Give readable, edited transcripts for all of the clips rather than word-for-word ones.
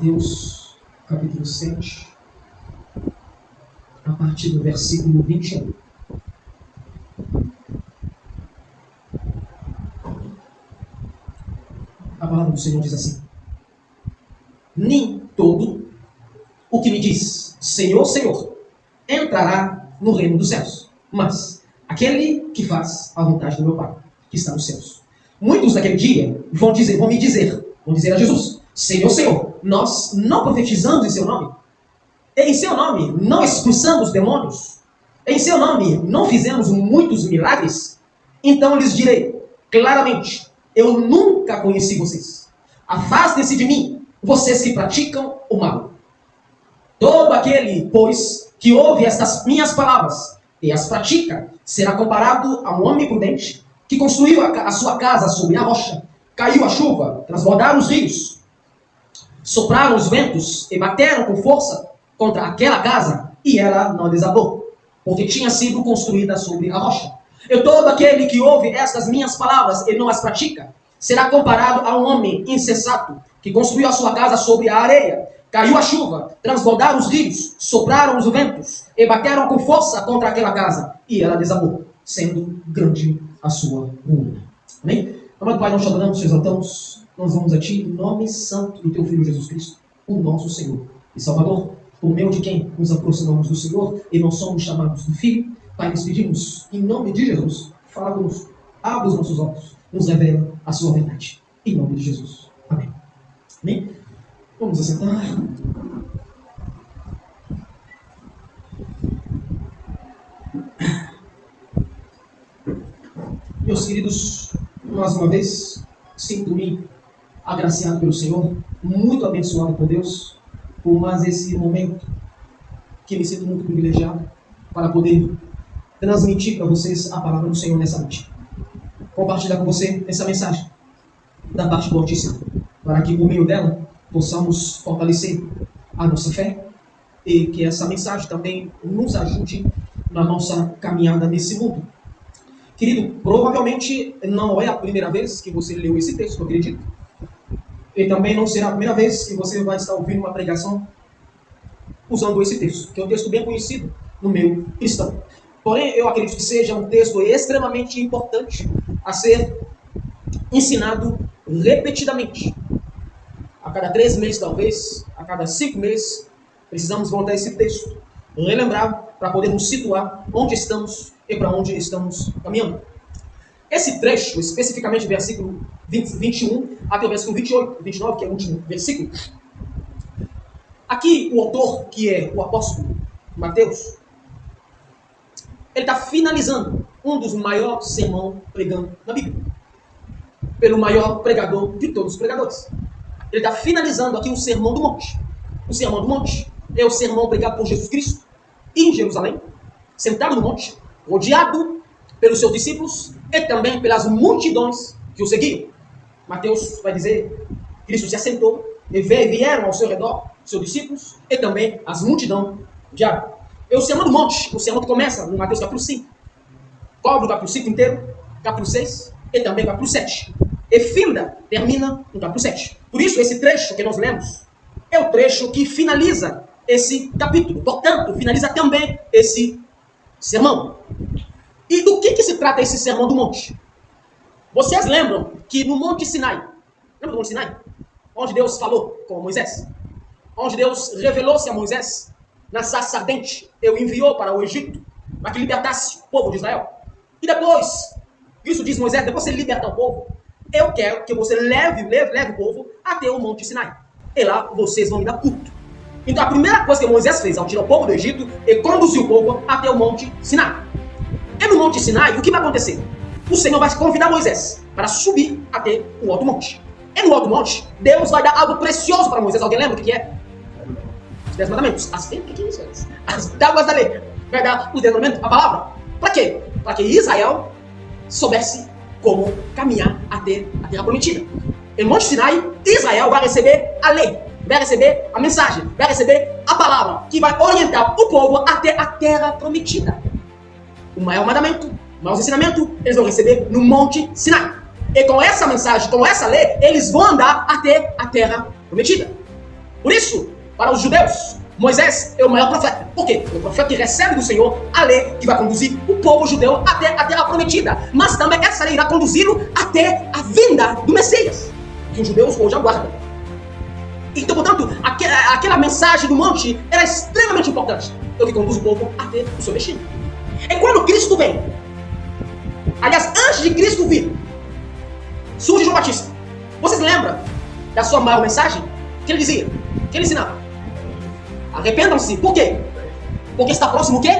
Mateus, capítulo 7, a partir do versículo 21. A palavra do Senhor diz assim: nem todo o que me diz Senhor, Senhor, entrará no reino dos céus, mas aquele que faz a vontade do meu Pai, que está nos céus. Muitos naquele dia vão me dizer a Jesus: Senhor, Senhor, nós não profetizamos em seu nome? Em seu nome não expulsamos demônios? Em seu nome não fizemos muitos milagres? Então lhes direi claramente: eu nunca conheci vocês. Afastem-se de mim, vocês que praticam o mal. Todo aquele, pois, que ouve estas minhas palavras e as pratica, será comparado a um homem prudente que construiu a sua casa sobre a rocha. Caiu a chuva, transbordaram os rios, sopraram os ventos e bateram com força contra aquela casa, e ela não desabou, porque tinha sido construída sobre a rocha. E todo aquele que ouve estas minhas palavras e não as pratica, será comparado a um homem insensato que construiu a sua casa sobre a areia. Caiu a chuva, transbordaram os rios, sopraram os ventos e bateram com força contra aquela casa, e ela desabou, sendo grande a sua ruína. Amém? Amado Pai, nós te adoramos, te exaltamos, nós vamos a Ti, em nome santo do Teu Filho Jesus Cristo, o nosso Senhor e Salvador, por meio de quem nos aproximamos do Senhor e não somos chamados do Filho. Pai, nos pedimos, em nome de Jesus, fala conosco, abre os nossos olhos, nos revela a Sua verdade. Em nome de Jesus. Amém. Amém? Vamos assentar. Meus queridos, mais uma vez, sinto-me agraciado pelo Senhor, muito abençoado por Deus, por mais esse momento que me sinto muito privilegiado para poder transmitir para vocês a palavra do Senhor nessa noite. Compartilhar com você essa mensagem da parte do Altíssimo, para que por meio dela possamos fortalecer a nossa fé e que essa mensagem também nos ajude na nossa caminhada nesse mundo. Querido, provavelmente não é a primeira vez que você leu esse texto, eu acredito. E também não será a primeira vez que você vai estar ouvindo uma pregação usando esse texto, que é um texto bem conhecido no meio cristão. Porém, eu acredito que seja um texto extremamente importante a ser ensinado repetidamente. A cada 3 meses, talvez, a cada 5 meses, precisamos voltar a esse texto, relembrar para poder nos situar onde estamos e para onde estamos caminhando. Esse trecho, especificamente versículo 21 até o versículo 28, 29, que é o último versículo. Aqui o autor, que é o apóstolo Mateus, ele está finalizando um dos maiores sermões pregando na Bíblia. Pelo maior pregador de todos os pregadores. Ele está finalizando aqui o Sermão do Monte. O Sermão do Monte é o sermão pregado por Jesus Cristo em Jerusalém, sentado no monte, rodeado pelos seus discípulos e também pelas multidões que o seguiam. Mateus vai dizer: Cristo se assentou e vieram ao seu redor seus discípulos e também as multidões rodearam. É o Sermão do Monte, o sermão que começa no Mateus capítulo 5, cobre o capítulo 5 inteiro, capítulo 6 e também capítulo 7. E finda, termina no capítulo 7. Por isso, esse trecho que nós lemos é o trecho que finaliza esse capítulo. Portanto, finaliza também esse sermão. E do que se trata esse Sermão do Monte? Vocês lembram que no Monte Sinai, lembra do Monte Sinai? Onde Deus falou com Moisés? Onde Deus revelou-se a Moisés na sarça ardente, e o enviou para o Egito, para que libertasse o povo de Israel. E depois, isso diz Moisés, depois que você libertar o povo, eu quero que você leve o povo até o Monte Sinai. E lá vocês vão me dar culto. Então a primeira coisa que Moisés fez ao tirar o povo do Egito é conduzir o povo até o Monte Sinai. E no Monte Sinai, o que vai acontecer? O Senhor vai convidar Moisés para subir até o alto monte. E no alto monte, Deus vai dar algo precioso para Moisés. Alguém lembra o que é? Os 10 mandamentos. As tábuas da lei. Vai dar os 10 mandamentos, a palavra. Para quê? Para que Israel soubesse como caminhar até a terra prometida. E no Monte Sinai, Israel vai receber a lei, vai receber a mensagem, vai receber a palavra, que vai orientar o povo até a terra prometida. O maior mandamento, o maior ensinamento, eles vão receber no Monte Sinai. E com essa mensagem, com essa lei, eles vão andar até a terra prometida. Por isso, para os judeus, Moisés é o maior profeta. Por quê? O profeta que recebe do Senhor a lei que vai conduzir o povo judeu até a terra prometida. Mas também essa lei irá conduzi-lo até a vinda do Messias, que os judeus hoje aguardam. Então, portanto, aquela mensagem do monte era extremamente importante. Eu que conduzo o povo até o seu destino. E quando Cristo vem, aliás, antes de Cristo vir, surge João Batista. Vocês lembram da sua maior mensagem? Que ele dizia? Que ele ensinava? Arrependam-se. Por quê? Porque está próximo o quê?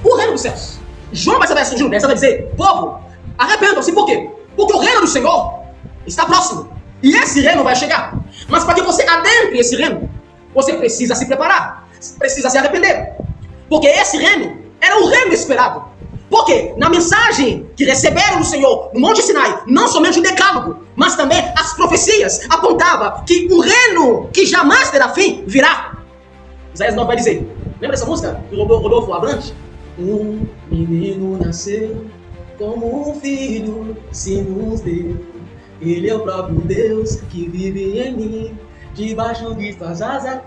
O reino dos céus. João vai surgir no texto, vai dizer: povo, arrependam-se. Por quê? Porque o reino do Senhor está próximo. E esse reino vai chegar. Mas para que você adentre esse reino, você precisa se preparar. Precisa se arrepender. Porque esse reino era o reino esperado. Porque na mensagem que receberam do Senhor no Monte Sinai, não somente o decálogo, mas também as profecias apontavam que o reino que jamais terá fim virá. Isaías 9 vai dizer, lembra dessa música do Rodolfo Abrantes? Um menino nasceu, como um filho se nos deu. Ele é o próprio Deus que vive em mim, debaixo de tuas asas.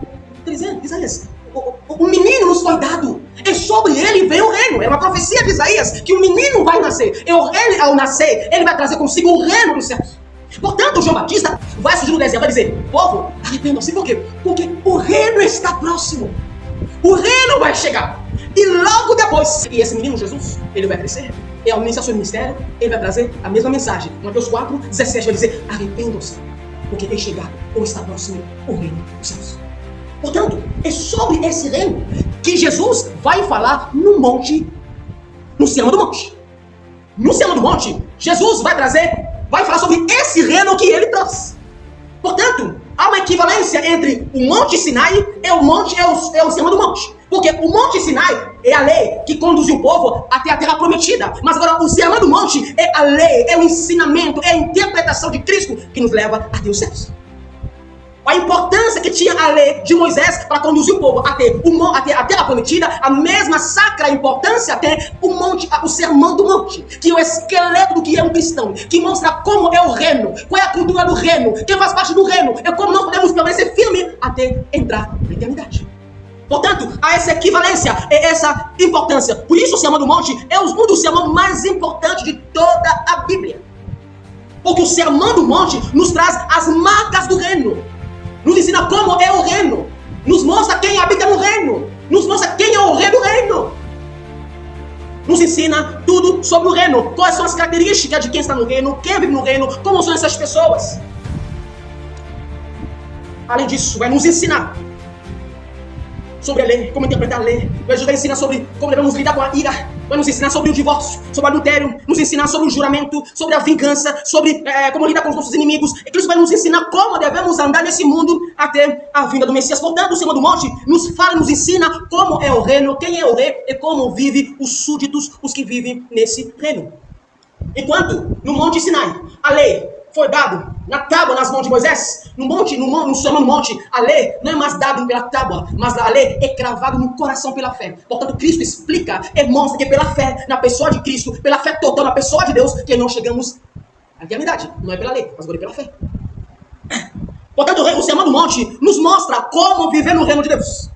Dizendo, Isaías, o menino nos foi dado, e sobre ele vem o reino. É uma profecia de Isaías que o menino vai nascer, e ele, ao nascer, ele vai trazer consigo o reino dos céus. Portanto, João Batista vai surgir no deserto e vai dizer: povo, arrependam-se. Por quê? Porque o reino está próximo. O reino vai chegar. E logo depois, e esse menino Jesus, ele vai crescer. E ao iniciar seu ministério, ele vai trazer a mesma mensagem. Mateus 4, 17 vai dizer: arrependam-se, porque é chegado ou está próximo o reino dos céus. Portanto, é sobre esse reino que Jesus vai falar no monte, no Sermão do Monte. No Sermão do Monte, Jesus vai falar sobre esse reino que ele trouxe. Portanto, há uma equivalência entre o Monte Sinai e o Sermão do Monte. Porque o Monte Sinai é a lei que conduziu o povo até a terra prometida. Mas agora o Sermão do Monte é a lei, é o ensinamento, é a interpretação de Cristo que nos leva até os céus. A importância que tinha a lei de Moisés para conduzir o povo até a terra prometida, a mesma sacra importância tem o Sermão do Monte, que é o esqueleto do que é um cristão, que mostra como é o reino, qual é a cultura do reino, quem faz parte do reino, é como nós podemos permanecer firme até entrar na eternidade. Portanto, há essa equivalência, essa importância. Por isso o Sermão do Monte é um dos sermões mais importantes de toda a Bíblia. Porque o Sermão do Monte nos traz as marcas do reino. Nos ensina como é o reino. Nos mostra quem habita no reino. Nos mostra quem é o rei do reino. Nos ensina tudo sobre o reino. Quais são as características de quem está no reino, quem vive no reino, como são essas pessoas. Além disso, vai nos ensinar sobre a lei, como interpretar a lei. Jesus vai ensinar sobre como devemos lidar com a ira. Vai nos ensinar sobre o divórcio, sobre o adultério, nos ensinar sobre o juramento, sobre a vingança, sobre como lidar com os nossos inimigos. E Cristo vai nos ensinar como devemos andar nesse mundo até a vinda do Messias. Portanto, o Sermão do Monte nos fala, nos ensina como é o reino, quem é o rei e como vivem os súditos, os que vivem nesse reino. Enquanto no Monte Sinai, a lei foi dado na tábua nas mãos de Moisés, no Sermão do Monte, a lei não é mais dada pela tábua, mas a lei é cravada no coração pela fé. Portanto, Cristo explica e mostra que pela fé, na pessoa de Cristo, pela fé total na pessoa de Deus, que nós chegamos à eternidade. Não é pela lei, mas agora é pela fé. Portanto, o Sermão do Monte nos mostra como viver no reino de Deus.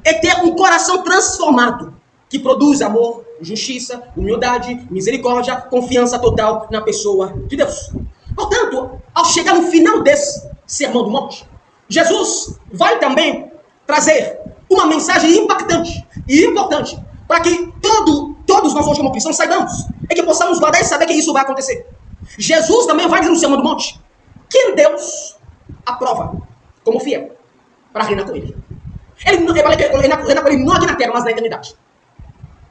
É ter um coração transformado, que produz amor, justiça, humildade, misericórdia, confiança total na pessoa de Deus. Portanto, ao chegar no final desse Sermão do Monte, Jesus vai também trazer uma mensagem impactante e importante para que todos nós hoje como cristãos saibamos e que possamos guardar e saber que isso vai acontecer. Jesus também vai dizer no Sermão do Monte que Deus aprova como fiel para reinar com ele. Ele reina com ele não aqui na terra, mas na eternidade.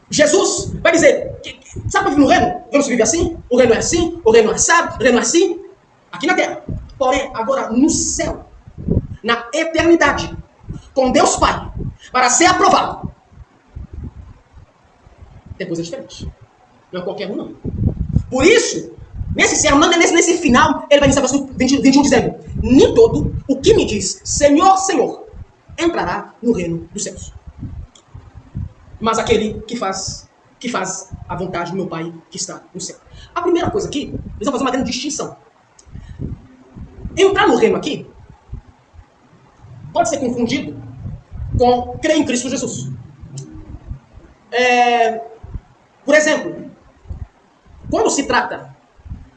Jesus vai dizer, sabe para viver no reino? O reino se vive assim, o reino é assim, o reino é assado, o reino é assim, aqui na terra. Porém, agora no céu, na eternidade, com Deus Pai, para ser aprovado, tem coisa diferente. Não é qualquer um, não. Por isso, nesse sermão, nesse final, ele vai dizer, versículo 21, dizendo: nem todo o que me diz Senhor, Senhor, entrará no reino dos céus, mas aquele que faz a vontade do meu Pai que está no céu. A primeira coisa aqui, nós vamos fazer uma grande distinção. Entrar no reino aqui pode ser confundido com crer em Cristo Jesus. Por exemplo, quando se trata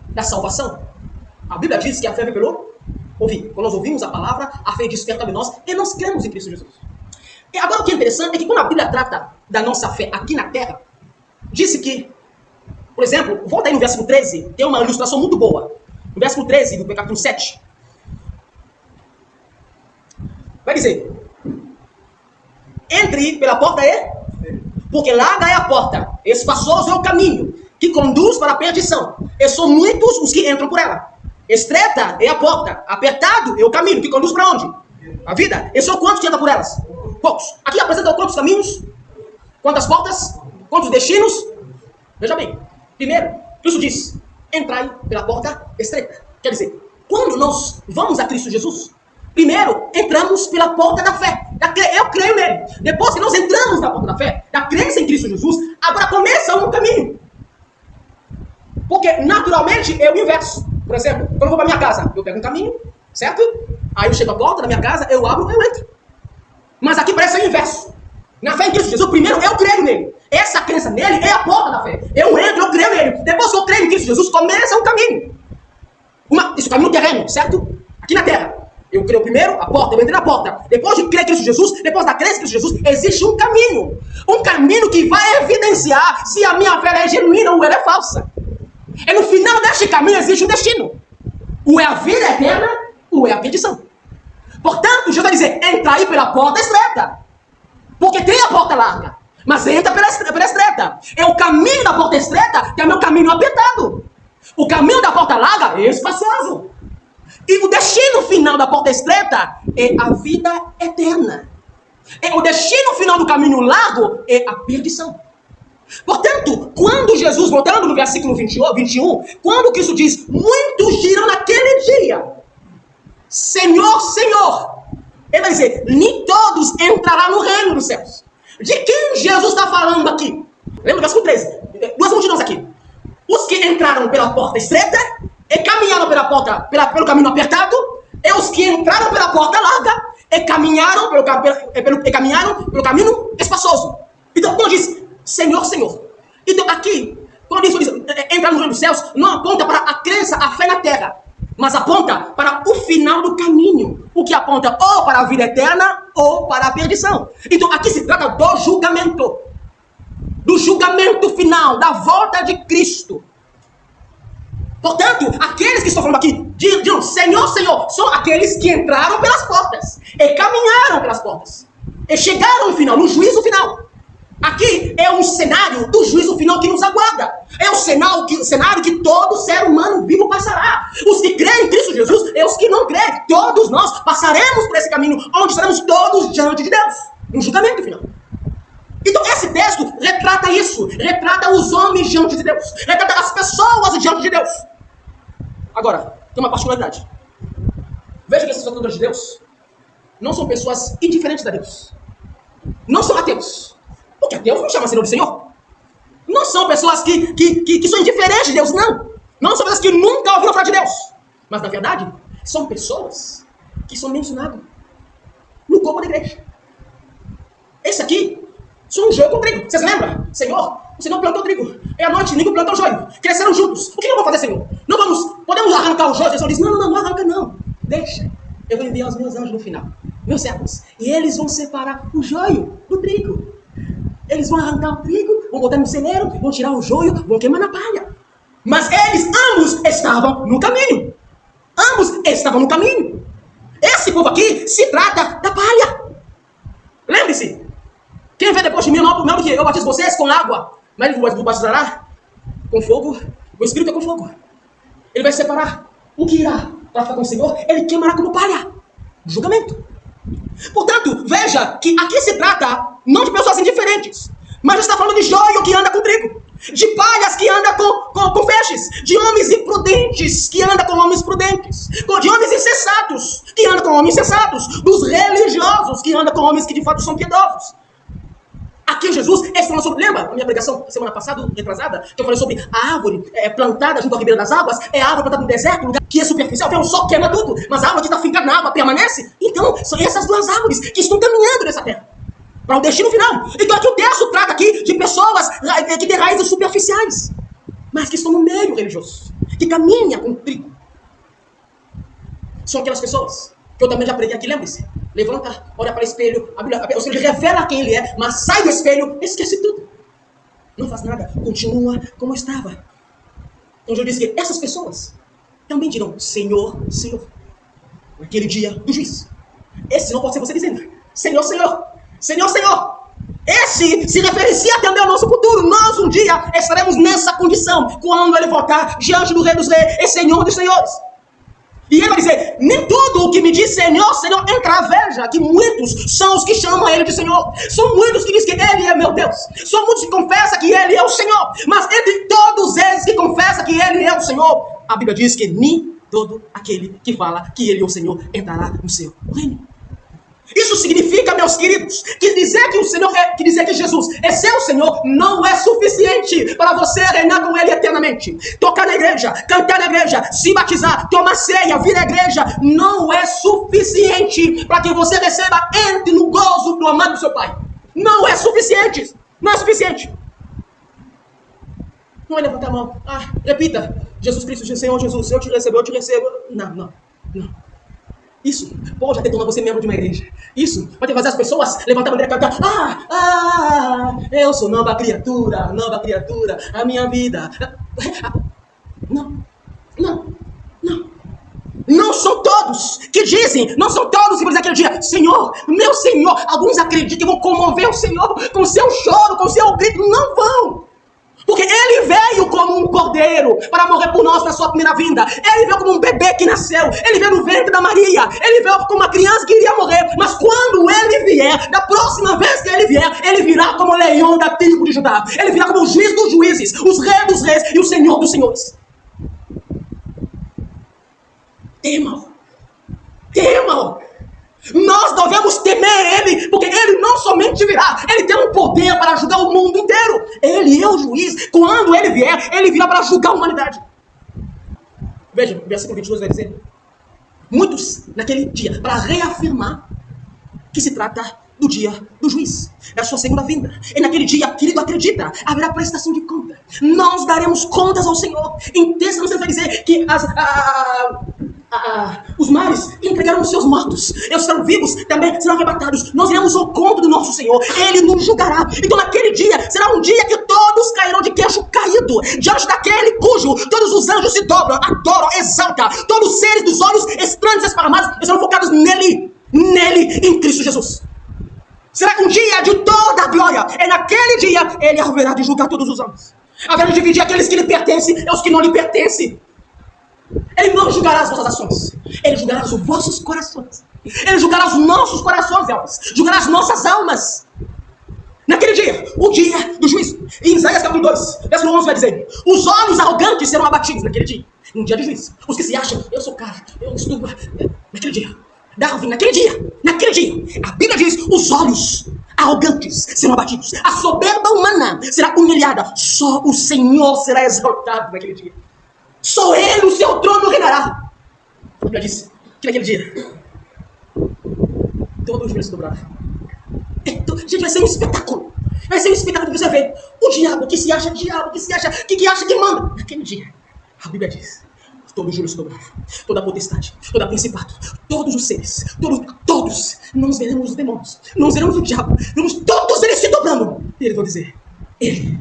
da salvação, a Bíblia diz que a fé vem pelo ouvir. Quando nós ouvimos a palavra, a fé desperta em nós e nós cremos em Cristo Jesus. E agora o que é interessante é que quando a Bíblia trata da nossa fé aqui na terra, disse que, por exemplo, volta aí no versículo 13, tem uma ilustração muito boa. No versículo 13 do capítulo 7. Vai dizer: entre pela porta porque larga é a porta, espaçoso é o caminho que conduz para a perdição, e são muitos os que entram por ela. Estreita é a porta, apertado é o caminho que conduz para onde? A vida. E são quantos que entram por elas? Poucos. Aqui apresenta quantos caminhos? Quantas portas? Quantos destinos? Veja bem. Primeiro, Cristo diz: entrai pela porta estreita. Quer dizer, quando nós vamos a Cristo Jesus, primeiro entramos pela porta da fé. Eu creio nele. Depois que nós entramos na porta da fé, da crença em Cristo Jesus, agora começa um caminho. Porque naturalmente é o inverso. Por exemplo, quando eu vou para minha casa, eu pego um caminho, certo? Aí eu chego à porta da minha casa, eu abro, eu entro. Mas aqui parece o inverso. Na fé em Cristo Jesus, primeiro eu creio nele. Essa crença nele é a porta da fé. Eu entro, eu creio nele. Depois que eu creio em Cristo Jesus, começa um caminho. Isso é um caminho terreno, certo? Aqui na terra. Eu creio primeiro a porta, eu entrei na porta. Depois de crer em Cristo Jesus, depois da crença em Cristo Jesus, existe um caminho. Um caminho que vai evidenciar se a minha fé é genuína ou ela é falsa. E no final deste caminho existe um destino. Ou é a vida eterna, ou é a perdição. Portanto, Jesus vai dizer: entra aí pela porta estreita. Porque tem a porta larga, mas entra pela estreita. É o caminho da porta estreita que é o meu caminho apertado. O caminho da porta larga é espaçoso. E o destino final da porta estreita é a vida eterna. E o destino final do caminho largo é a perdição. Portanto, quando Jesus, voltando no versículo 21, quando Cristo diz: muitos dirão naquele dia: Senhor, Senhor, ele vai dizer: nem todos entrarão no reino dos céus. De quem Jesus está falando aqui? Lembra do versículo 13? Duas multidões aqui. Os que entraram pela porta estreita e caminharam pela porta, pelo caminho apertado, e os que entraram pela porta larga e caminharam pelo caminho espaçoso. Então, quando diz Senhor, Senhor, então aqui, quando diz entrar no reino dos céus, não aponta para a crença, a fé na terra, mas aponta para o final do caminho, o que aponta ou para a vida eterna ou para a perdição. Então aqui se trata do julgamento final, da volta de Cristo. Portanto, aqueles que estão falando aqui, digam Senhor, Senhor, são aqueles que entraram pelas portas e caminharam pelas portas e chegaram no final, no juízo final. Aqui é um cenário do juízo final que nos aguarda. É o cenário que todo ser humano vivo passará. Os que creem em Cristo Jesus e os que não creem. Todos nós passaremos por esse caminho, onde estaremos todos diante de Deus, no julgamento final. Então esse texto retrata isso. Retrata os homens diante de Deus. Retrata as pessoas diante de Deus. Agora, tem uma particularidade. Veja que essas pessoas diante de Deus não são pessoas indiferentes a Deus. Não são ateus. Porque Deus não chama Senhor de Senhor. Não são pessoas que são indiferentes de Deus, não. Não são pessoas que nunca ouviram falar de Deus. Mas, na verdade, são pessoas que são mencionadas no corpo da igreja. Esse aqui são um joio com trigo. Vocês lembram? Senhor, o Senhor plantou trigo. E à noite, Nico plantou joio. Cresceram juntos. O que eu vou fazer, Senhor? Podemos arrancar o joio? O Senhor diz, não arranca não. Deixa. Eu vou enviar os meus anjos no final. Meus servos. E eles vão separar o joio do trigo. Eles vão arrancar o trigo, vão botar no celeiro, vão tirar o joio, vão queimar na palha. Mas eles ambos estavam no caminho. Ambos estavam no caminho. Esse povo aqui se trata da palha. Lembre-se. Quem vem depois de mim, não do que eu batizo vocês com água, mas ele vos batizará com fogo. O Espírito é com fogo. Ele vai separar o que irá para ficar com o Senhor. Ele queimará como palha. Julgamento. Portanto, veja que aqui se trata não de pessoas indiferentes, mas está falando de joio que anda com trigo, de palhas que anda com feixes, de homens imprudentes que anda com homens prudentes, de homens insensatos que anda com homens sensatos, dos religiosos que anda com homens que de fato são piedosos. Aqui Aqui Jesus está falando sobre, lembra a minha pregação semana passada, retrasada, que eu falei sobre a árvore plantada junto à ribeira das águas, é a árvore plantada no deserto, um lugar que é superficial, vem o sol queima tudo, mas a árvore que está fincada na água permanece. Então, são essas duas árvores que estão caminhando nessa terra, para o destino final. Então aqui o texto trata aqui de pessoas que têm raízes superficiais, mas que estão no meio religioso, que caminha com trigo. São aquelas pessoas que eu também já preguei aqui, lembre-se. Levanta, olha para o espelho, o Senhor revela quem ele é, mas sai do espelho, esquece tudo. Não faz nada, continua como estava. Então eu disse que essas pessoas também dirão, Senhor, Senhor, naquele dia do juízo. Esse não pode ser você dizendo, Senhor, Senhor, Senhor, Senhor. Esse se referencia também ao nosso futuro. Nós um dia estaremos nessa condição, quando ele voltar diante do Rei dos Reis e Senhor dos Senhores. E ele vai dizer, nem tudo o que me diz Senhor, Senhor, entra. Veja que muitos são os que chamam ele de Senhor. São muitos que dizem que ele é meu Deus. São muitos que confessam que ele é o Senhor. Mas entre todos eles que confessam que ele é o Senhor, a Bíblia diz que nem todo aquele que fala que ele é o Senhor entrará no seu reino. Isso significa, meus queridos, que dizer que o Senhor que dizer que Jesus é seu Senhor não é suficiente para você reinar com ele eternamente. Tocar na igreja, cantar na igreja, se batizar, tomar ceia, vir à igreja, não é suficiente para que você receba, entre no gozo do amado do seu Pai. Não é suficiente. Não é suficiente. Não é levantar a mão. Repita. Jesus Cristo, Senhor Jesus, eu te recebo, eu te recebo. Não. Isso pode até tornar você membro de uma igreja. Isso pode fazer as pessoas levantar a bandeira e cantar. Eu sou nova criatura, a minha vida. Não são todos que dizem, não são todos que vão dizer aquele dia, Senhor, meu Senhor. Alguns acreditam que vão comover o Senhor com seu choro, com seu grito. Não vão. Porque ele veio como um cordeiro para morrer por nós na sua primeira vinda. Ele veio como um bebê que nasceu. Ele veio no ventre da Maria. Ele veio como uma criança que iria morrer. Mas quando ele vier, da próxima vez que ele vier, ele virá como o leão da tribo de Judá. Ele virá como o juiz dos juízes, os reis dos reis e o Senhor dos senhores. Temam. Nós devemos temer ele, porque ele não somente virá, ele tem um poder para julgar o mundo inteiro. Ele é o juiz. Quando ele vier, ele virá para julgar a humanidade. Veja, o versículo 22 vai dizer, muitos naquele dia, para reafirmar que se trata do dia do juiz, da sua segunda vinda. E naquele dia, querido, acredita, haverá prestação de conta. Nós daremos contas ao Senhor. Em Tessalonicenses vai dizer que os mares entregaram os seus mortos, e os que estão vivos também serão arrebatados. Nós iremos ao encontro do nosso Senhor, ele nos julgará. Então naquele dia será um dia que todos cairão de queixo caído diante daquele cujo todos os anjos se dobram, adoram, exaltam. Todos os seres dos olhos estranhos e esparramados serão focados nele, em Cristo Jesus. Será que um dia de toda a glória, é naquele dia ele haverá de julgar todos os homens, haverá de dividir aqueles que lhe pertencem e os que não lhe pertencem. Ele não julgará as vossas ações, ele julgará os vossos corações. Ele julgará os nossos corações, almas. Julgará as nossas almas. Naquele dia, o dia do juízo. Em Isaías capítulo 2, versículo 11 vai dizer, os olhos arrogantes serão abatidos naquele dia. Um dia de juízo. Os que se acham, eu sou cara, eu estou... Naquele dia, Darwin, naquele dia, a Bíblia diz, os olhos arrogantes serão abatidos. A soberba humana será humilhada. Só o Senhor será exaltado naquele dia. Só ele, o seu trono, reinará. A Bíblia diz que naquele dia todo o joelho se dobrará. Gente, vai ser um espetáculo. Vai ser um espetáculo que você vê. O diabo que se acha diabo, que acha que manda. Naquele dia, a Bíblia diz, todo o joelho se dobrará. Toda a potestade, toda a principado, todos os seres, todos. Não veremos os demônios, não veremos o diabo. Veremos todos eles se dobrando. E eles vão dizer, ele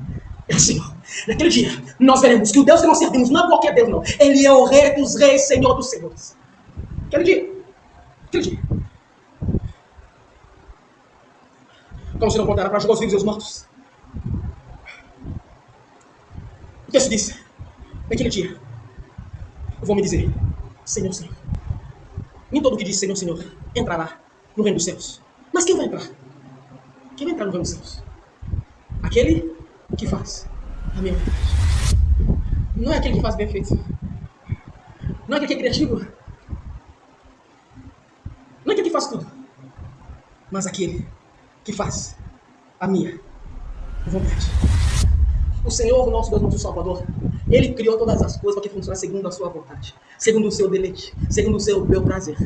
é o Senhor. Naquele dia, nós veremos que o Deus que nós servimos não é qualquer Deus, não. Ele é o Rei dos Reis, Senhor dos Senhores. Aquele dia. Como se não voltará para julgar os vivos e os mortos. O texto diz, naquele dia, vão me dizer, Senhor, Senhor. Nem todo que diz Senhor, Senhor, entrará no reino dos céus. Mas quem vai entrar? Quem vai entrar no reino dos céus? Aquele que faz a minha vontade. Não é aquele que faz bem feito. Não é aquele que é criativo. Não é aquele que faz tudo. Mas aquele que faz a minha vontade. O Senhor, nosso Deus, nosso Salvador, Ele criou todas as coisas para que funcionassem segundo a sua vontade, segundo o seu deleite, segundo o seu bel prazer.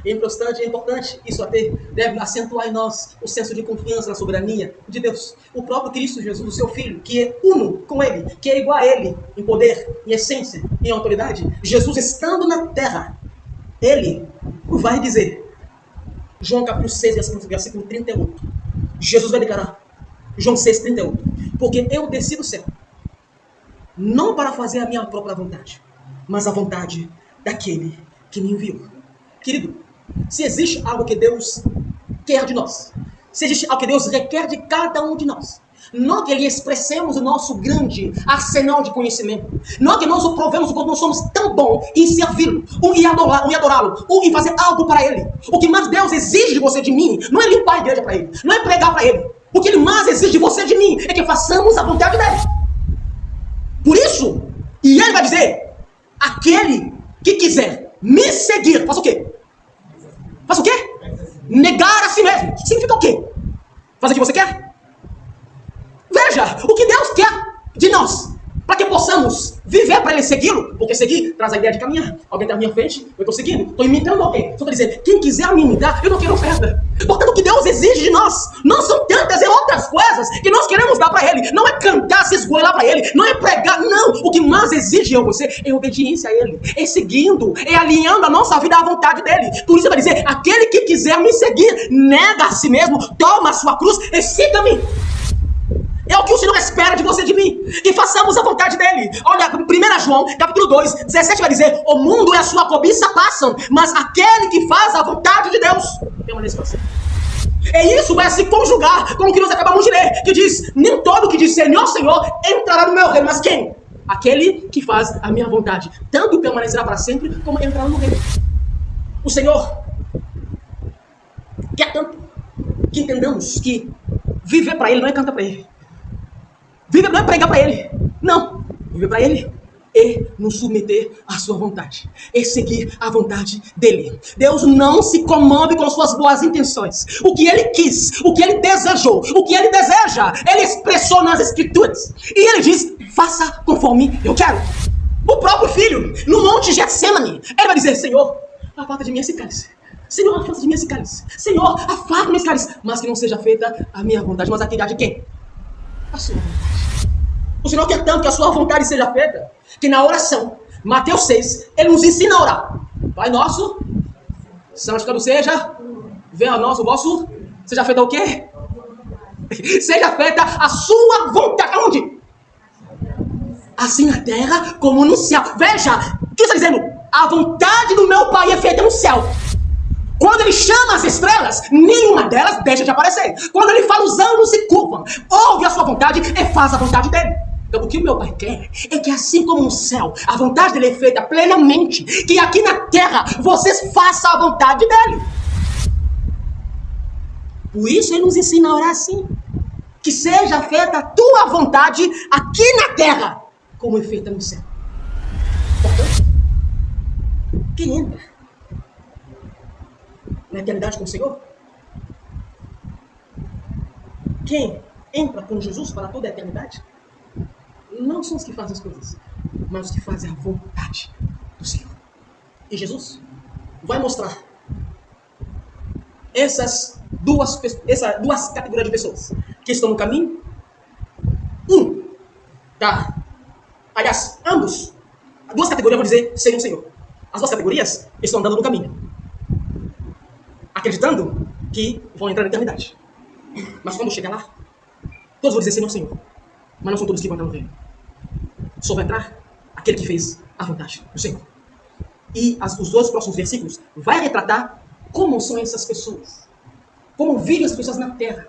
É importante isso até deve acentuar em nós o senso de confiança na soberania de Deus. O próprio Cristo Jesus, o seu Filho, que é uno com Ele, que é igual a Ele em poder, em essência, em autoridade. Jesus estando na terra, Ele vai dizer, João capítulo 6, versículo 38, Jesus vai declarar, João 6, 38, porque eu desci do céu, não para fazer a minha própria vontade, mas a vontade daquele que me enviou. Querido, se existe algo que Deus quer de nós, se existe algo que Deus requer de cada um de nós, não que Ele expressemos o nosso grande arsenal de conhecimento, não que nós o provemos quando nós somos tão bons em servi-lo, ou em adorá-lo, ou em fazer algo para Ele. O que mais Deus exige de você, de mim, não é limpar a igreja para Ele, não é pregar para Ele. O que Ele mais exige de você, de mim, é que façamos a vontade dEle. Por isso, e Ele vai dizer, aquele que quiser me seguir, faça o quê? Faça o quê? Negar a si mesmo. Significa o quê? Fazer o que você quer? Veja, o que Deus quer de nós, para que possamos viver para Ele, segui-lo, porque seguir traz a ideia de caminhar. Alguém está à minha frente, eu estou seguindo, estou imitando alguém. Só estou dizendo, quem quiser me imitar, eu não quero oferta. Portanto, o que Deus exige de nós não são tantas e outras coisas que nós queremos dar para Ele. Não é cantar, se esgoelar para Ele, não é pregar, não. O que mais exige eu você é obediência a Ele, é seguindo, é alinhando a nossa vida à vontade dEle. Por isso Ele vai dizer, aquele que quiser me seguir, nega a si mesmo, toma a sua cruz e siga-me. É o que o Senhor espera de você e de mim, que façamos a vontade dEle. Olha, 1 João, capítulo 2, 17 vai dizer, o mundo e a sua cobiça passam, mas aquele que faz a vontade de Deus permanece para sempre. E isso vai se conjugar com o que nós acabamos de ler, que diz, nem todo que diz Senhor, Senhor, entrará no meu reino, mas quem? Aquele que faz a minha vontade, tanto permanecerá para sempre, como entrará no reino. O Senhor quer tanto que entendamos que viver para Ele não é cantar para Ele. Viver não é pregar para Ele. Não. Viver para Ele é nos submeter à sua vontade. É seguir a vontade dEle. Deus não se comove com suas boas intenções. O que Ele quis, o que Ele desejou, o que Ele deseja, Ele expressou nas Escrituras. E Ele diz, faça conforme eu quero. O próprio Filho, no monte Getsemane, Ele vai dizer, Senhor, afasta de mim esse cálice. Senhor, afasta de mim esse cálice. Senhor, afasta de mim esse cálice. Mas que não seja feita a minha vontade, mas a vontade de quem? A sua vontade. O Senhor quer tanto que a sua vontade seja feita, que na oração, Mateus 6, Ele nos ensina a orar. Pai nosso, santificado seja, venha a nós o vosso, seja feita o quê? Seja feita a sua vontade. Aonde? Assim na terra como no céu. Veja, o que está dizendo? A vontade do meu Pai é feita no céu. Quando Ele chama as estrelas, nenhuma delas deixa de aparecer. Quando Ele fala, os anjos se curvam. Ouve a sua vontade e faz a vontade dEle. Então, o que o meu Pai quer é que, assim como no céu, a vontade dEle é feita plenamente, que aqui na terra, vocês façam a vontade dEle. Por isso, Ele nos ensina a orar assim. Que seja feita a tua vontade aqui na terra, como é feita no céu. Portanto, quem entra na eternidade com o Senhor? Quem entra com Jesus para toda a eternidade? Não são os que fazem as coisas, mas os que fazem a vontade do Senhor. E Jesus vai mostrar essas duas categorias de pessoas que estão no caminho. Aliás, ambos, as duas categorias vão dizer Senhor, Senhor. As duas categorias estão andando no caminho, acreditando que vão entrar na eternidade. Mas quando chegar lá, todos vão dizer Senhor, Senhor. Mas não são todos que vão entrar no reino. Só vai entrar aquele que fez a vontade do Senhor. E os dois próximos versículos vai retratar como são essas pessoas. Como vivem as pessoas na terra.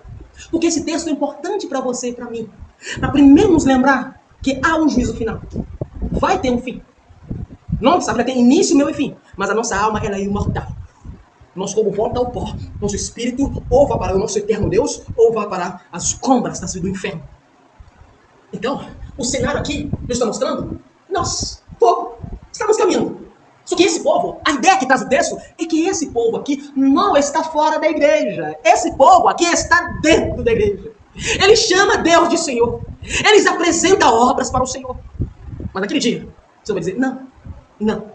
Porque esse texto é importante para você e para mim. Para primeiro nos lembrar que há um juízo final. Vai ter um fim. Nossa vida tem início, meio e fim. Mas a nossa alma, ela é imortal. Nosso corpo volta ao pó. Nosso espírito ou vai para o nosso eterno Deus, ou vai para as sombras do inferno. Então, o cenário aqui nos está mostrando, nós, povo, estamos caminhando. Só que esse povo, a ideia que traz o texto é que esse povo aqui não está fora da igreja. Esse povo aqui está dentro da igreja. Ele chama Deus de Senhor. Eles apresentam obras para o Senhor. Mas naquele dia, você vai dizer, não. Não,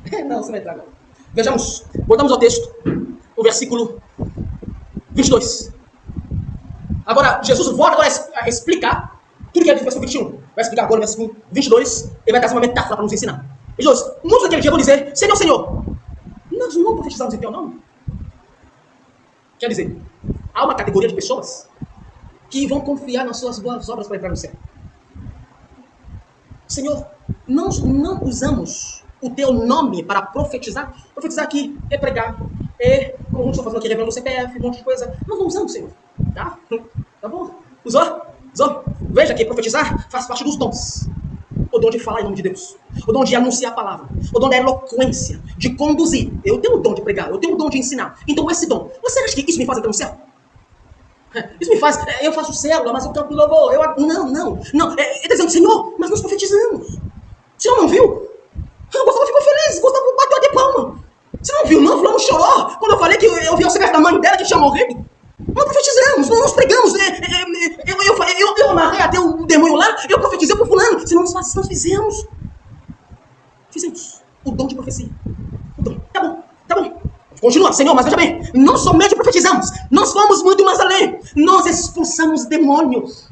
você vai entrar não. Vejamos, voltamos ao texto, o versículo 22. Agora, Jesus volta agora a explicar tudo que ele disse no versículo 21. Vai explicar agora no versículo 22. Ele vai trazer uma metáfora para nos ensinar. Jesus, muitos daquele dia vão dizer, Senhor, Senhor, nós não profetizamos em teu nome. Quer dizer, há uma categoria de pessoas que vão confiar nas suas boas obras para entrar no céu. Senhor, nós não usamos o teu nome para profetizar. Profetizar aqui é pregar, como muitos estão fazendo aqui, revelando o CPF, um monte de coisa. Nós não usamos, Senhor. Tá? Tá bom? Usou? Veja que profetizar faz parte dos dons. O dom de falar em nome de Deus. O dom de anunciar a palavra. O dom da eloquência, de conduzir. Eu tenho o dom de pregar, eu tenho o dom de ensinar. Então esse dom, você acha que isso me faz entrar no céu? Isso me faz, eu faço célula, mas eu canto louvor. Não. Ele está dizendo, Senhor, mas nós profetizamos. O Senhor não viu? O Gustavo ficou feliz, o Gustavo bateu de palma. Você não viu, não? Fulano chorou quando eu falei que eu vi o secreto da mãe dela que tinha morrido. Nós profetizamos, nós pregamos. Eu amarrei até o demônio lá, eu profetizei pro fulano. Se nós fizemos. Fizemos o dom de profecia. O dom. Tá bom. Continua, Senhor, mas veja bem, não somente profetizamos, nós fomos muito mais além. Nós expulsamos demônios,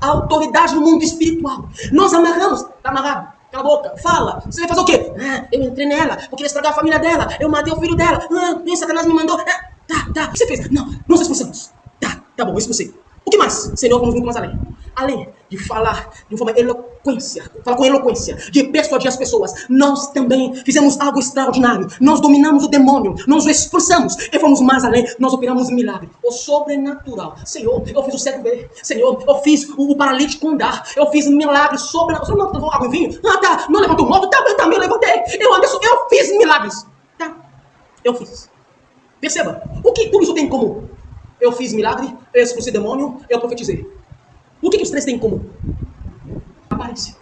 a autoridade no mundo espiritual. Nós amarramos, tá amarrado, cala a boca, fala. Você vai fazer o quê? Eu entrei nela, porque ia estragar a família dela, eu matei o filho dela, Satanás me mandou. Tá, o que você fez? Não, nós expulsamos. Tá bom, expulsei. O que mais? Senhor, vamos muito mais além. Além de falar de forma eloquência, falar com eloquência, de persuadir as pessoas, nós também fizemos algo extraordinário. Nós dominamos o demônio, nós o expulsamos e fomos mais além. Nós operamos um milagre, o sobrenatural. Senhor, eu fiz o cego ver. Senhor, eu fiz o paralítico andar. Eu fiz milagres sobrenaturais. Você não levou água e vinho? Tá. Não levantou morto? Também levantei. Eu fiz milagres. Tá, eu fiz. Perceba, o que tudo isso tem em comum? Eu fiz milagre, eu expulsei demônio, eu profetizei. O que os três têm em comum? Aparência.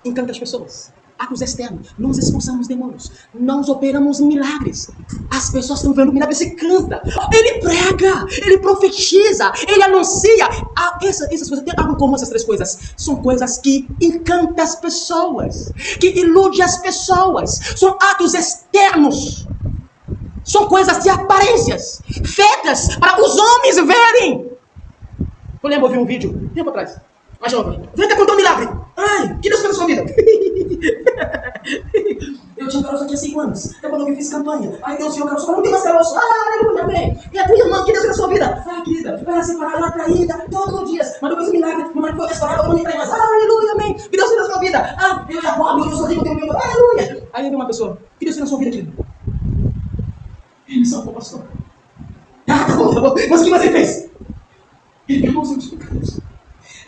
Encanta as pessoas. Atos externos. Nós expulsamos demônios. Nós operamos milagres. As pessoas estão vendo milagres e canta. Ele prega, ele profetiza, ele anuncia. Essas coisas têm algo em comum, essas três coisas. São coisas que encantam as pessoas, que iludem as pessoas. São atos externos. São coisas de aparências, feitas para os homens verem. Eu lembro, eu vi um vídeo, tempo atrás. Mas jovem, vem cá contar um milagre. Que Deus fez na sua vida? Eu tinha caroço aqui há 5 anos. Depois eu fiz campanha. Aí Deus tinha um caroço, não tem mais caroço. Aleluia, amém. E a tua irmã, que Deus fez na sua vida? Querida, vai separar lá, traída, todos os dias. Mas depois o milagre, o marido foi restaurado, eu não me trai mais. Aleluia, amém. Que Deus fez na sua vida? Eu já pobre, eu sou rico, eu tenho medo. Aleluia. Aí eu vi uma pessoa, que Deus fez na sua vida, querido? Ele salvou o pastor. Tá bom. Mas o que mais ele fez? Ele pegou os meus pecados.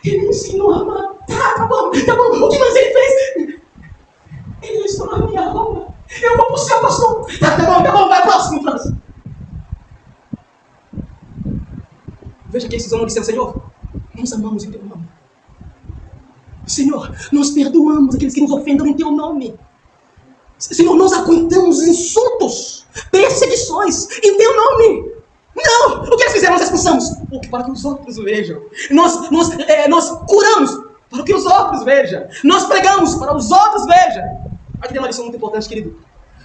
Ele me ensinou a amar. Tá bom. O que mais ele fez? Ele restaurou a minha alma. Eu vou buscar o pastor. Tá bom. Vai próximo, França. Veja que esses homens disseram, Senhor, nós amamos em teu nome. Senhor, nós perdoamos aqueles que nos ofenderam em teu nome. Senhor, nós aguentamos insultos, perseguições em teu nome. Não! O que eles fizeram? Nós expulsamos. Para que os outros vejam. Nós curamos para que os outros vejam. Nós pregamos para os outros vejam. Aqui tem uma lição muito importante, querido.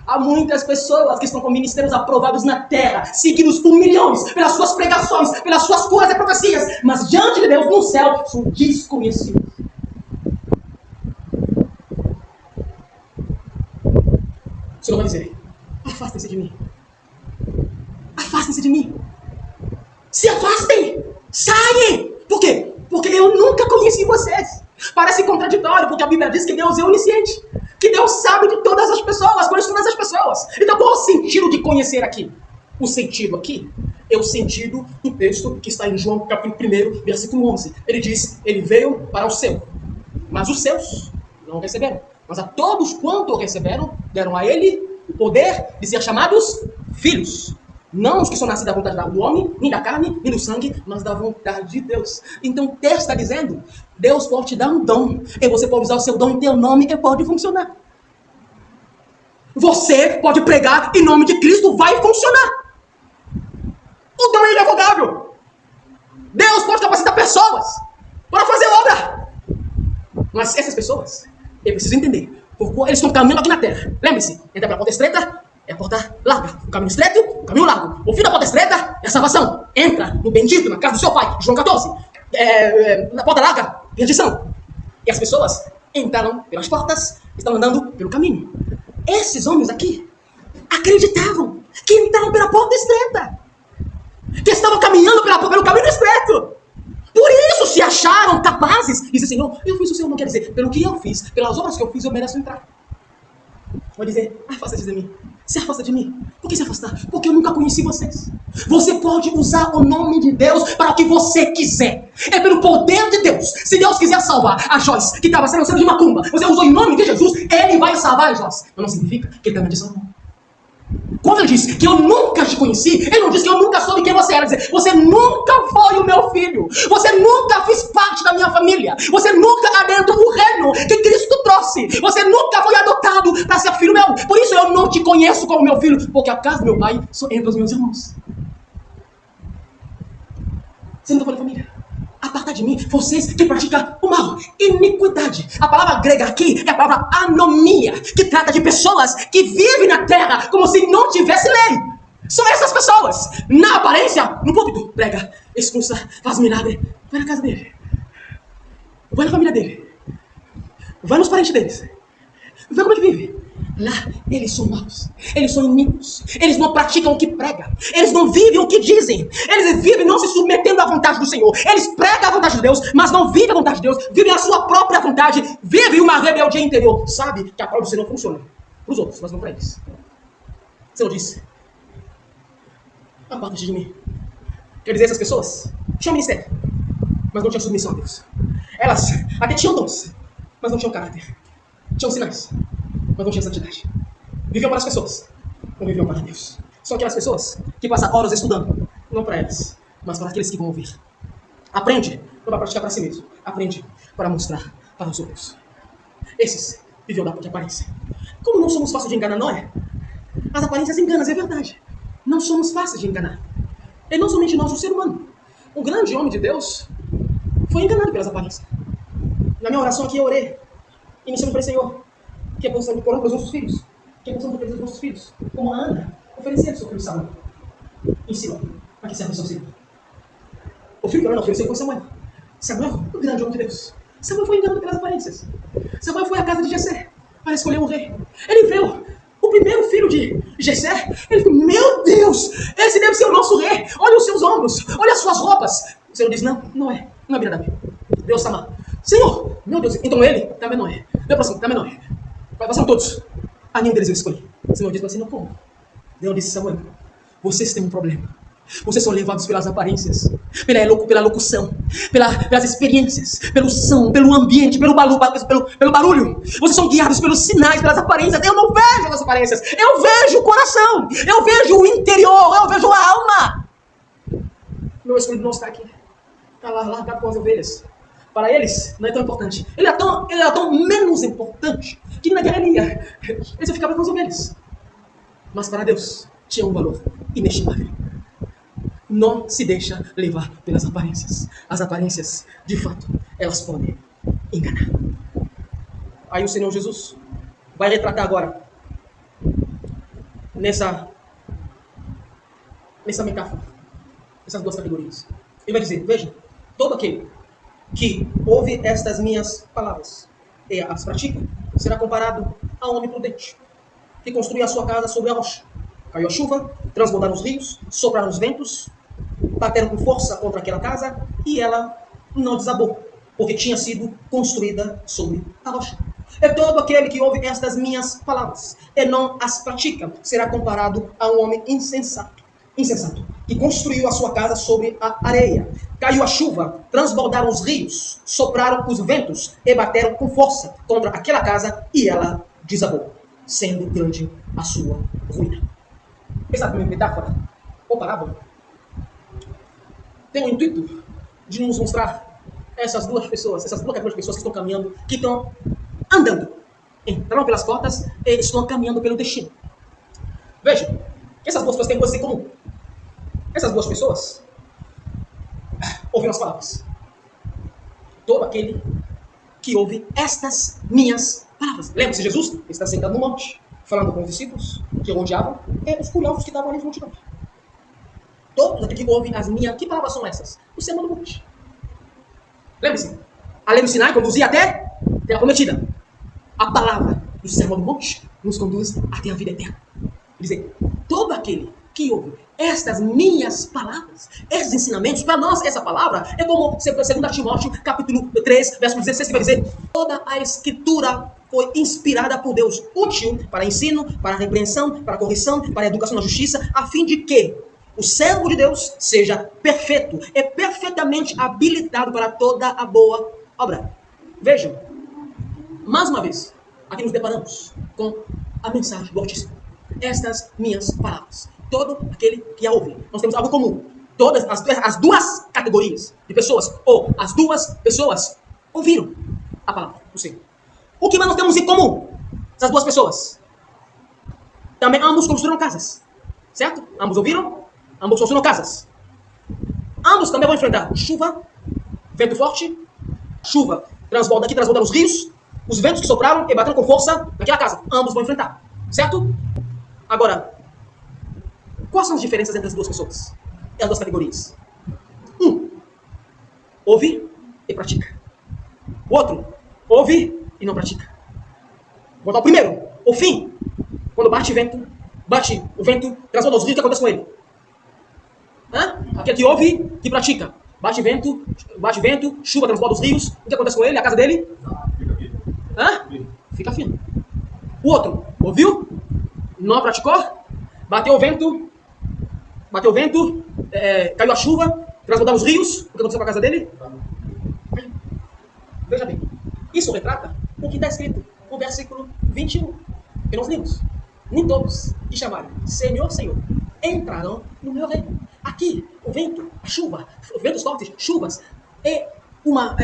Há muitas pessoas que estão com ministérios aprovados na terra, seguidos por milhões, pelas suas pregações, pelas suas curas e profecias, mas diante de Deus no céu são desconhecidos. O Senhor vai dizer, afastem-se de mim. Afastem-se de mim. Se afastem. Saem. Por quê? Porque eu nunca conheci vocês. Parece contraditório, porque a Bíblia diz que Deus é onisciente. Que Deus sabe de todas as pessoas, conhece todas as pessoas. Então qual é o sentido de conhecer aqui? O sentido aqui é o sentido do texto que está em João capítulo 1, versículo 11. Ele diz, ele veio para o céu, mas os seus não receberam. Mas a todos quanto receberam, deram a ele o poder de ser chamados filhos. Não os que são nascidos da vontade do homem, nem da carne, nem do sangue, mas da vontade de Deus. Então o texto está dizendo, Deus pode te dar um dom, e você pode usar o seu dom em teu nome, e pode funcionar. Você pode pregar em nome de Cristo, vai funcionar. O dom é irrevogável. Deus pode Mas essas pessoas, eu preciso entender. Porque eles estão caminhando aqui na terra. Lembre-se, entra pela porta estreita, é a porta larga. O caminho estreito, o caminho largo. O fim da porta estreita é a salvação. Entra no bendito, na casa do seu pai. João 14. Na porta larga, perdição. E as pessoas entraram pelas portas, estão andando pelo caminho. Esses homens aqui acreditavam que entraram pela porta estreita. Que estavam caminhando pelo caminho estreito. Por isso se acharam capazes. E disse, Senhor, eu fiz o Senhor não quer dizer. Pelo que eu fiz, pelas obras que eu fiz, eu mereço entrar. Vai dizer, afasta-se de mim. Se afasta de mim. Por que se afastar? Porque eu nunca conheci vocês. Você pode usar o nome de Deus para o que você quiser. É pelo poder de Deus. Se Deus quiser salvar a Joyce, que estava sendo de macumba, você usou em nome de Jesus, Ele vai salvar a Joyce. Mas não significa que Ele também te salvou. Quando ele disse que eu nunca te conheci, ele não disse que eu nunca soube quem você era. Ele disse, você nunca foi o meu filho. Você nunca fez parte da minha família. Você nunca adentrou o reino que Cristo trouxe. Você nunca foi adotado para ser filho meu. Por isso eu não te conheço como meu filho. Porque a casa do meu pai só entra os meus irmãos. Você nunca foi da família. Aparta de mim, vocês que praticam o mal, iniquidade. A palavra grega aqui é a palavra anomia, que trata de pessoas que vivem na terra como se não tivesse lei. São essas pessoas. Na aparência, no púlpito, prega, expulsa, faz milagre. Vai na casa dele. Vai na família dele. Vai nos parentes deles. Vê como é que vive. Lá, eles são maus, eles são iníquos, eles não praticam o que pregam, eles não vivem o que dizem, eles vivem não se submetendo à vontade do Senhor, eles pregam a vontade de Deus, mas não vivem a vontade de Deus, vivem a sua própria vontade, vivem uma rebeldia interior. Sabe que a palavra do Senhor funciona para os outros, mas não para eles. O Senhor disse, aparta-te de mim. Quer dizer, essas pessoas tinham ministério, mas não tinham submissão a Deus. Elas até tinham dons, mas não tinham caráter. Tinham sinais, mas não tinha santidade. Viviam para as pessoas, não viviam para Deus. São aquelas pessoas que passam horas estudando, não para elas, mas para aqueles que vão ouvir. Aprende, não para praticar para si mesmo. Aprende para mostrar para os outros. Esses viviam da aparência. Como não somos fáceis de enganar, não é? As aparências enganam, é verdade. Não somos fáceis de enganar. E não somente nós, o ser humano. Um grande homem de Deus foi enganado pelas aparências. Na minha oração aqui eu orei. Iniciando para o Senhor, que é possível por os nossos filhos, que é possível oferecer os nossos filhos, como a Ana ofereceu seu filho Samuel. Ensina para que serve o seu filho. O filho que a Ana ofereceu foi Samuel. Samuel, o grande homem de Deus. Samuel foi enganado pelas aparências. Samuel foi à casa de Jessé para escolher um rei. Ele viu o primeiro filho de Jessé. Ele falou, meu Deus, esse deve ser o nosso rei. Olha os seus ombros, olha as suas roupas. O Senhor diz, não é verdadeiro. Deus está Senhor, meu Deus, então ele também não é. Meu próximo também não é. Vai passar todos. A nenhum deles eu escolhi. O Senhor disse assim, não como? Deus disse, Samuel, vocês têm um problema. Vocês são levados pelas aparências, pela locução, pelas experiências, pelo som, pelo ambiente, pelo barulho. Vocês são guiados pelos sinais, pelas aparências. Eu não vejo as aparências. Eu vejo o coração. Eu vejo o interior. Eu vejo a alma. Meu escolhido não está aqui. Está lá, largado com as ovelhas. Para eles, não é tão importante. Ele era tão menos importante que naquela linha eles ficavam com as ovelhas. Mas para Deus, tinha um valor inestimável. Não se deixa levar pelas aparências. As aparências, de fato, elas podem enganar. Aí o Senhor Jesus vai retratar agora, nessa metáfora, essas duas categorias. Ele vai dizer, veja, todo aquele que ouve estas minhas palavras e as pratica, será comparado a um homem prudente, que construiu a sua casa sobre a rocha. Caiu a chuva, transbordaram os rios, sopraram os ventos, bateram com força contra aquela casa e ela não desabou, porque tinha sido construída sobre a rocha. É todo aquele que ouve estas minhas palavras e não as pratica, será comparado a um homem insensato, que construiu a sua casa sobre a areia. Caiu a chuva, transbordaram os rios, sopraram os ventos e bateram com força contra aquela casa e ela desabou, sendo grande a sua ruína. Essa metáfora ou parábola tem o intuito de nos mostrar essas duas categorias de pessoas que estão caminhando, que estão andando, entraram pelas portas e estão caminhando pelo destino. Veja, essas duas pessoas têm coisas em comum. Essas duas pessoas ouviram as palavras. Todo aquele que ouve estas minhas palavras. Lembra-se, Jesus está sentado no monte, falando com os discípulos, que o odiavam, e os curiosos que estavam ali no multidão. Todos aqueles que ouvem as minhas... Que palavras são essas? O sermão do monte. Lembre-se, a lei do Sinai conduzia até a terra prometida. A palavra do sermão do monte nos conduz até a vida eterna. Quer dizer, todo aquele que ouve estas minhas palavras, esses ensinamentos, para nós essa palavra é como 2 Timóteo, capítulo 3, verso 16, que vai dizer: toda a escritura foi inspirada por Deus, útil para ensino, para repreensão, para correção, para educação na justiça, a fim de que o servo de Deus seja perfeito, é perfeitamente habilitado para toda a boa obra. Vejam, mais uma vez, aqui nos deparamos com a mensagem do Altíssimo. Estas minhas palavras. Todo aquele que a ouve. Nós temos algo comum. Todas as duas categorias de pessoas, ou as duas pessoas, ouviram a palavra do Senhor. O que mais nós temos em comum? Essas duas pessoas. Também ambos construíram casas. Certo? Ambos ouviram? Ambos construíram casas. Ambos também vão enfrentar chuva, vento forte, chuva transborda nos rios, os ventos que sopraram e bateram com força naquela casa. Ambos vão enfrentar. Certo? Agora, quais são as diferenças entre as duas pessoas? As duas categorias. Um, ouve e pratica. O outro, ouve e não pratica. Vou dar o primeiro. O fim, quando bate o vento, transborda os rios, o que acontece com ele? Aquele que ouve, que pratica. Bate vento, chuva transborda os rios, o que acontece com ele? A casa dele? Fica firme. O outro, ouviu? Não praticou? Bateu o vento, caiu a chuva, transbordaram os rios, o que aconteceu com a casa dele? Veja bem, isso retrata o que está escrito no versículo 21, que nós lemos. Nem todos que chamarem Senhor, Senhor, entrarão no meu reino. Aqui, o vento, a chuva, ventos fortes, chuvas, é uma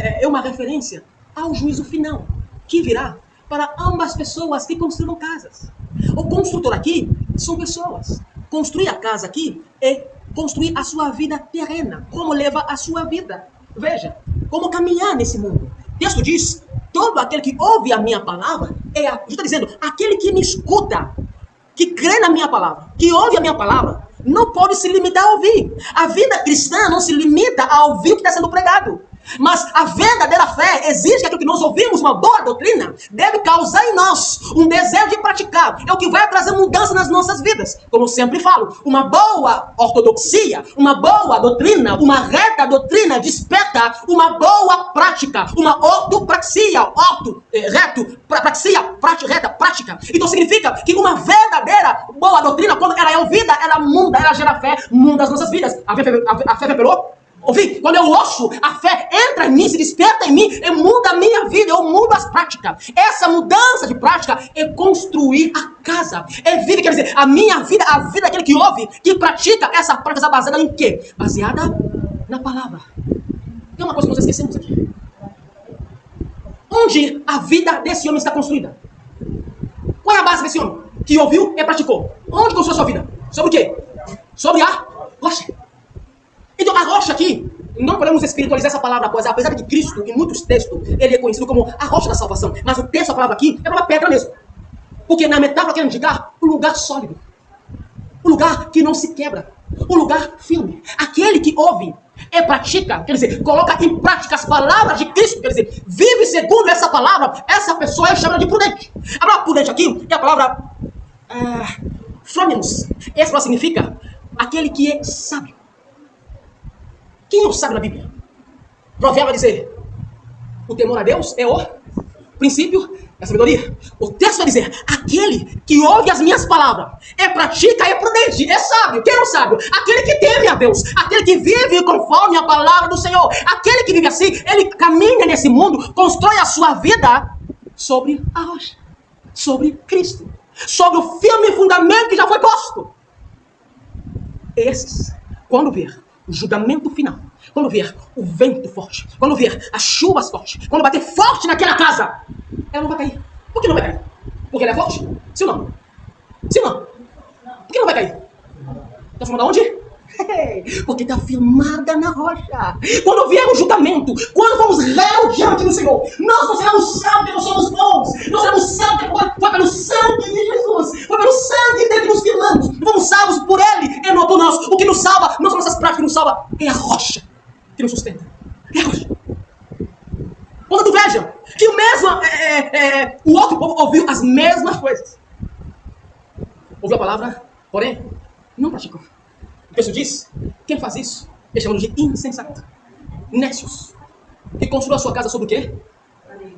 referência ao juízo final, que virá para ambas pessoas que construíram casas. O construtor aqui são pessoas. Construir a casa aqui é construir a sua vida terrena, como leva a sua vida. Veja, como caminhar nesse mundo. O texto diz, todo aquele que ouve a minha palavra, está dizendo, aquele que me escuta, que crê na minha palavra, que ouve a minha palavra, não pode se limitar a ouvir. A vida cristã não se limita a ouvir o que está sendo pregado. Mas a verdadeira fé exige que aquilo que nós ouvimos, uma boa doutrina, deve causar em nós um desejo de praticar. É o que vai trazer mudança nas nossas vidas. Como eu sempre falo, uma boa ortodoxia, uma boa doutrina, uma reta doutrina desperta uma boa prática, uma ortopraxia, reta, prática. Então significa que uma verdadeira boa doutrina, quando ela é ouvida, ela muda, ela gera fé, muda as nossas vidas. A fé revelou? Ouvi? Quando eu ouço, a fé entra em mim, se desperta em mim e muda a minha vida, eu mudo as práticas. Essa mudança de prática é construir a casa. É vida, quer dizer, a minha vida, a vida daquele que ouve, que pratica essa prática baseada em quê? Baseada na palavra. Tem uma coisa que nós esquecemos aqui. Onde a vida desse homem está construída? Qual é a base desse homem? Que ouviu e praticou. Onde construiu a sua vida? Sobre o quê? Sobre a rocha. Então a rocha aqui, não podemos espiritualizar essa palavra, pois apesar de Cristo, em muitos textos, ele é conhecido como a rocha da salvação. Mas o texto, a palavra aqui, é uma pedra mesmo. Porque na metáfora quer indicar um lugar sólido. Um lugar que não se quebra. Um lugar firme. Aquele que ouve e pratica, quer dizer, coloca em prática as palavras de Cristo, quer dizer, vive segundo essa palavra, essa pessoa é chamada de prudente. A palavra prudente aqui é a palavra frônimos. Essa palavra significa aquele que é sábio. Quem é o sábio na Bíblia? O provérbio vai dizer, o temor a Deus é o princípio da sabedoria. O texto vai dizer, aquele que ouve as minhas palavras, pratica, é prudente, é sábio. Quem é o sábio? Aquele que teme a Deus, aquele que vive conforme a palavra do Senhor. Aquele que vive assim, ele caminha nesse mundo, constrói a sua vida sobre a rocha, sobre Cristo, sobre o firme fundamento que já foi posto. Esses, quando ver o julgamento final, quando vier o vento forte, quando vier as chuvas fortes, quando bater forte naquela casa, ela não vai cair. Por que não vai cair? Porque ela é forte? Sim ou não? Sim ou não? Por que não vai cair? Está falando de onde? Porque está firmada na rocha. Quando vier o julgamento, quando formos réus diante do Senhor, nós não seremos salvos porque nós somos bons. Nós seremos salvos porque foi pelo sangue de Jesus. Foi pelo sangue dele que nos firmamos. Fomos salvos por ele e não por nós. O que nos salva, não são nossas práticas, o que nos salva é a rocha que nos sustenta. É a rocha. Portanto, vejam que o outro povo ouviu as mesmas coisas. Ouviu a palavra, porém, não praticou. O texto diz, quem faz isso é chamado de insensato. Nécios. Que construiu a sua casa sobre o quê?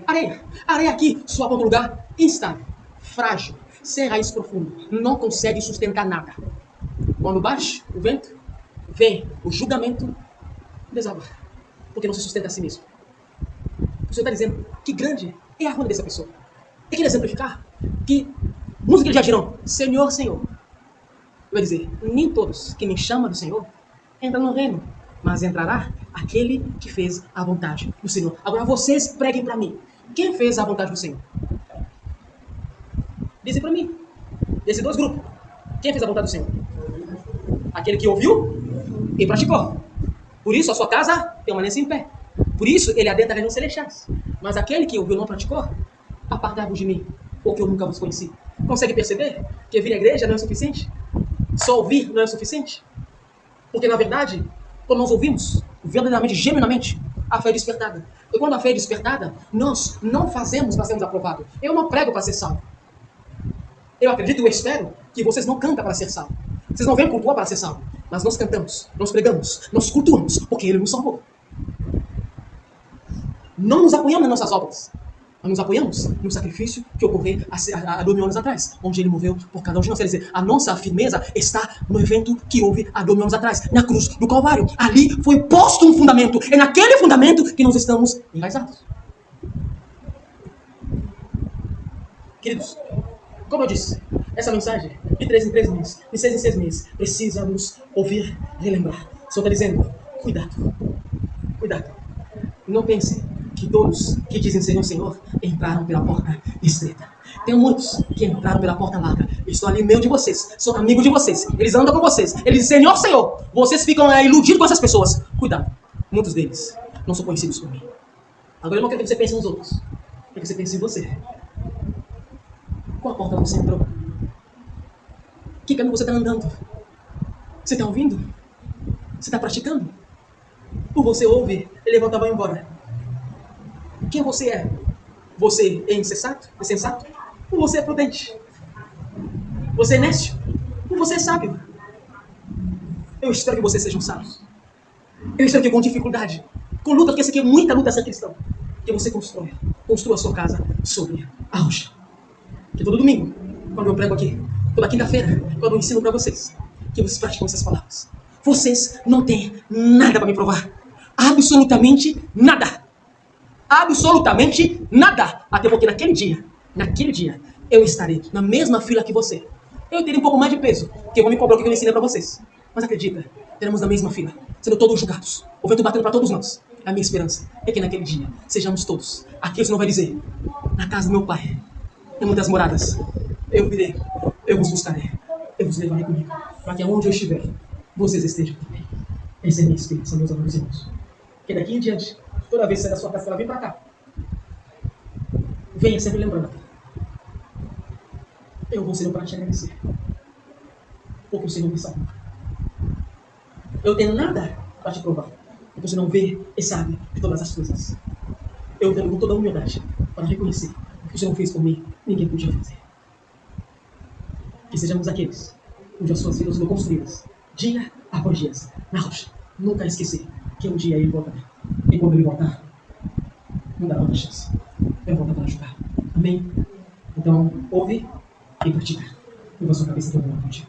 Areia. Areia aqui só aponta um lugar instável, frágil, sem raiz profunda. Não consegue sustentar nada. Quando bate o vento, vem o julgamento, desaba. Porque não se sustenta a si mesmo. O Senhor está dizendo que grande é a ruína dessa pessoa. E quer exemplificar que muitos que já dirão, Senhor, Senhor. Vai dizer, nem todos que me chamam do Senhor entram no reino, mas entrará aquele que fez a vontade do Senhor. Agora vocês preguem para mim, quem fez a vontade do Senhor? Dizem para mim, desses dois grupos, quem fez a vontade do Senhor? Aquele que ouviu e praticou. Por isso a sua casa permanece em pé. Por isso ele adentra nos celestiais. Mas aquele que ouviu e não praticou, apartai-vos de mim, porque eu nunca vos conheci. Consegue perceber que vir à igreja não é suficiente? Só ouvir não é suficiente? Porque na verdade, quando nós ouvimos, verdadeiramente, genuinamente, a fé é despertada. E quando a fé é despertada, nós não fazemos para sermos aprovados. Eu não prego para ser salvo. Eu acredito e eu espero que vocês não cantam para ser salvo. Vocês não vêm cultuar para ser salvo. Mas nós cantamos, nós pregamos, nós cultuamos, porque Ele nos salvou. Não nos apoiamos nas nossas obras. Nós nos apoiamos no sacrifício que ocorreu há 2000 anos atrás, onde Ele morreu por cada um de nós. Quer dizer, a nossa firmeza está no evento que houve há 2000 anos atrás, na cruz do Calvário. Ali foi posto um fundamento. É naquele fundamento que nós estamos enraizados. Queridos, como eu disse, essa mensagem de 3 em 3 meses, de 6 em 6 meses, precisamos ouvir, relembrar. O Senhor está dizendo, cuidado, cuidado. Não pense que todos que dizem Senhor, Senhor, entraram pela porta estreita. Tem muitos que entraram pela porta larga. Estou ali meio de vocês, sou amigo de vocês. Eles andam com vocês. Eles dizem Senhor, Senhor. Vocês ficam iludidos com essas pessoas. Cuidado, muitos deles não são conhecidos por mim. Agora eu não quero que você pense nos outros. Eu quero que você pense em você. Qual porta você entrou? Que caminho você está andando? Você está ouvindo? Você está praticando? Ou você ouve e levanta e vai embora? Quem você é? Você é insensato? Ou você é prudente? Você é nécio? Ou você é sábio? Eu espero que vocês sejam sábios. Eu espero que com dificuldade, com luta, porque isso aqui é muita luta ser cristão, que você construa a sua casa sobre a rocha. Que todo domingo, quando eu prego aqui, toda quinta-feira, quando eu ensino para vocês, que vocês praticam essas palavras. Vocês não têm nada para me provar. Absolutamente nada. Absolutamente nada. Até porque naquele dia, eu estarei na mesma fila que você. Eu terei um pouco mais de peso, que eu vou me cobrar o que eu ensinei para vocês. Mas acredita, teremos na mesma fila, sendo todos julgados. O vento batendo para todos nós. A minha esperança é que naquele dia, sejamos todos. Aqui o Senhor vai dizer, na casa do meu Pai, em muitas moradas, eu virei, eu vos buscarei, eu vos levarei comigo, para que aonde eu estiver, vocês estejam também. Essa é a minha experiência, meus amigos e irmãos. Que daqui em diante, toda vez que sair da sua casa, ela vem para cá. Venha sempre lembrando. Eu vou ser para te agradecer. Porque o Senhor me salvou. Eu tenho nada para te provar. Porque você não vê e sabe de todas as coisas. Eu tenho com toda a humildade para reconhecer o que o Senhor fez por mim, ninguém podia fazer. Que sejamos aqueles cujas suas vidas foram construídas, dia após dia, na rocha. Nunca esquecer que um dia ele voltará. E quando ele voltar, não dará outra chance. Ele volta para ajudar. Amém? Então, ouve e pratica. Curva sua cabeça todo mundo contigo.